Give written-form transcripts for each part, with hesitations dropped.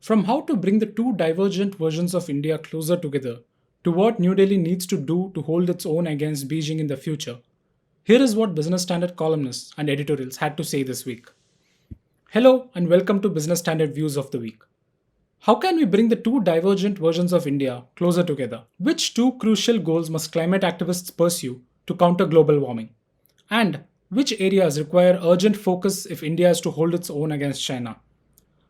From how to bring the two divergent versions of India closer together to what New Delhi needs to do to hold its own against Beijing in the future, here is what Business Standard columnists and editorials had to say this week. Hello and welcome to Business Standard Views of the Week. How can we bring the two divergent versions of India closer together? Which two crucial goals must climate activists pursue to counter global warming? And which areas require urgent focus if India is to hold its own against China?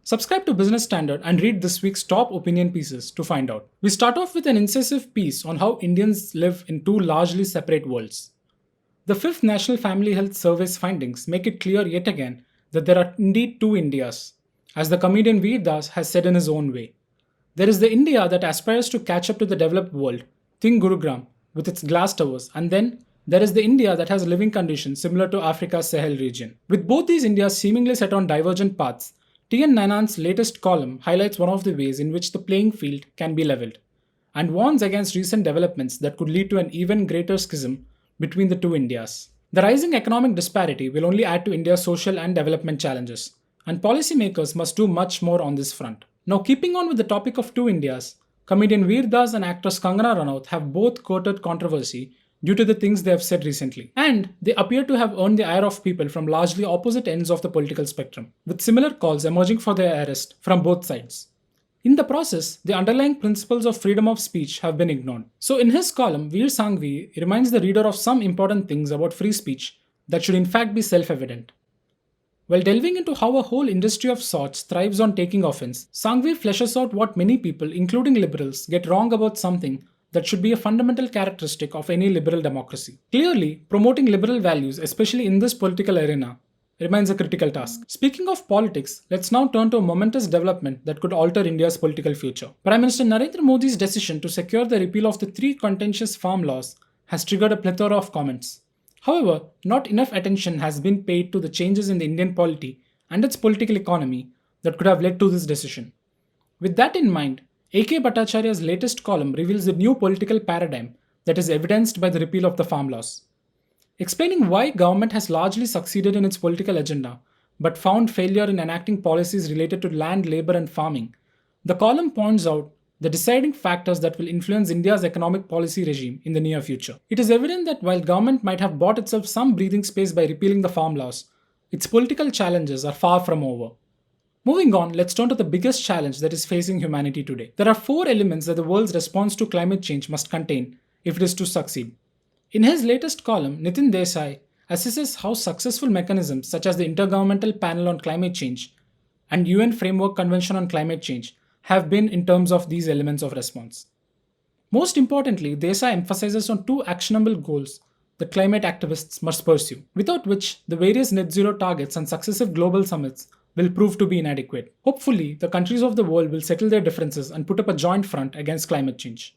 Subscribe to Business Standard and read this week's top opinion pieces to find out. We start off with an incisive piece on how Indians live in two largely separate worlds. The fifth National Family Health Survey's findings make it clear yet again that there are indeed two Indias, as the comedian Veer Das has said in his own way. There is the India that aspires to catch up to the developed world, think Gurugram, with its glass towers, and then there is the India that has living conditions similar to Africa's Sahel region. With both these Indias seemingly set on divergent paths, T.N. Nanan's latest column highlights one of the ways in which the playing field can be leveled, and warns against recent developments that could lead to an even greater schism between the two Indias. The rising economic disparity will only add to India's social and development challenges, and policymakers must do much more on this front. Now, keeping on with the topic of two Indias, comedian Veer Das and actress Kangana Ranaut have both courted controversy due to the things they have said recently. And they appear to have earned the ire of people from largely opposite ends of the political spectrum, with similar calls emerging for their arrest from both sides. In the process, the underlying principles of freedom of speech have been ignored. So in his column, Veer Sanghvi reminds the reader of some important things about free speech that should in fact be self-evident. While delving into how a whole industry of sorts thrives on taking offense, Sanghvi fleshes out what many people, including liberals, get wrong about something that should be a fundamental characteristic of any liberal democracy. Clearly, promoting liberal values, especially in this political arena, remains a critical task. Speaking of politics, let's now turn to a momentous development that could alter India's political future. Prime Minister Narendra Modi's decision to secure the repeal of the three contentious farm laws has triggered a plethora of comments. However, not enough attention has been paid to the changes in the Indian polity and its political economy that could have led to this decision. With that in mind, A.K. Bhattacharya's latest column reveals the new political paradigm that is evidenced by the repeal of the farm laws. Explaining why government has largely succeeded in its political agenda but found failure in enacting policies related to land, labor and farming, the column points out the deciding factors that will influence India's economic policy regime in the near future. It is evident that while government might have bought itself some breathing space by repealing the farm laws, its political challenges are far from over. Moving on, let's turn to the biggest challenge that is facing humanity today. There are four elements that the world's response to climate change must contain if it is to succeed. In his latest column, Nitin Desai assesses how successful mechanisms such as the Intergovernmental Panel on Climate Change and UN Framework Convention on Climate Change have been in terms of these elements of response. Most importantly, Desai emphasizes on two actionable goals that climate activists must pursue, without which the various net zero targets and successive global summits will prove to be inadequate. Hopefully, the countries of the world will settle their differences and put up a joint front against climate change.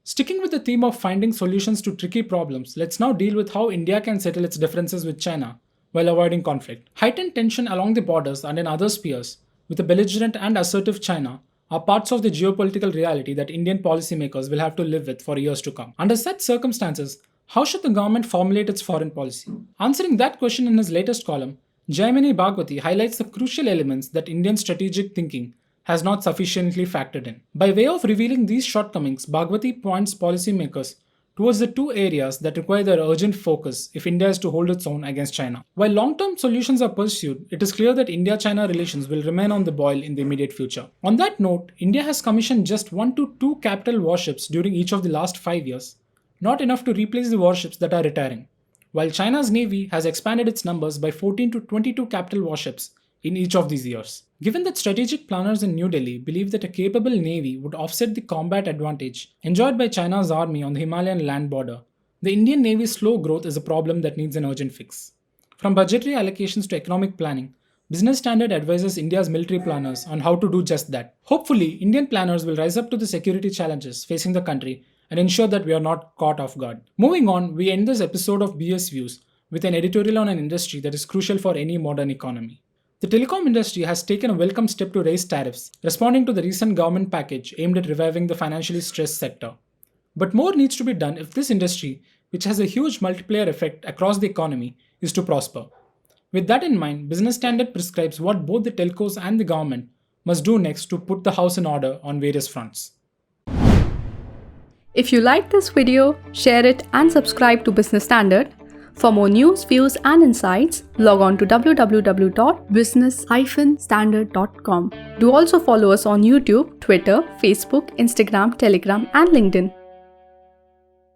Sticking with the theme of finding solutions to tricky problems, let's now deal with how India can settle its differences with China while avoiding conflict. Heightened tension along the borders and in other spheres, with a belligerent and assertive China, are parts of the geopolitical reality that Indian policymakers will have to live with for years to come. Under such circumstances, how should the government formulate its foreign policy? Answering that question in his latest column, Jaimini Bhagwati highlights the crucial elements that Indian strategic thinking has not sufficiently factored in. By way of revealing these shortcomings, Bhagwati points policymakers towards the two areas that require their urgent focus if India is to hold its own against China. While long-term solutions are pursued, it is clear that India-China relations will remain on the boil in the immediate future. On that note, India has commissioned just 1 to 2 capital warships during each of the last 5 years, not enough to replace the warships that are retiring, while China's navy has expanded its numbers by 14 to 22 capital warships in each of these years. Given that strategic planners in New Delhi believe that a capable navy would offset the combat advantage enjoyed by China's army on the Himalayan land border, the Indian Navy's slow growth is a problem that needs an urgent fix. From budgetary allocations to economic planning, Business Standard advises India's military planners on how to do just that. Hopefully, Indian planners will rise up to the security challenges facing the country and ensure that we are not caught off guard. Moving on, we end this episode of BS Views with an editorial on an industry that is crucial for any modern economy. The telecom industry has taken a welcome step to raise tariffs, responding to the recent government package aimed at reviving the financially stressed sector. But more needs to be done if this industry, which has a huge multiplier effect across the economy, is to prosper. With that in mind, Business Standard prescribes what both the telcos and the government must do next to put the house in order on various fronts. If you like this video, share it and subscribe to Business Standard. For more news, views and insights, log on to www.business-standard.com. Do also follow us on YouTube, Twitter, Facebook, Instagram, Telegram and LinkedIn.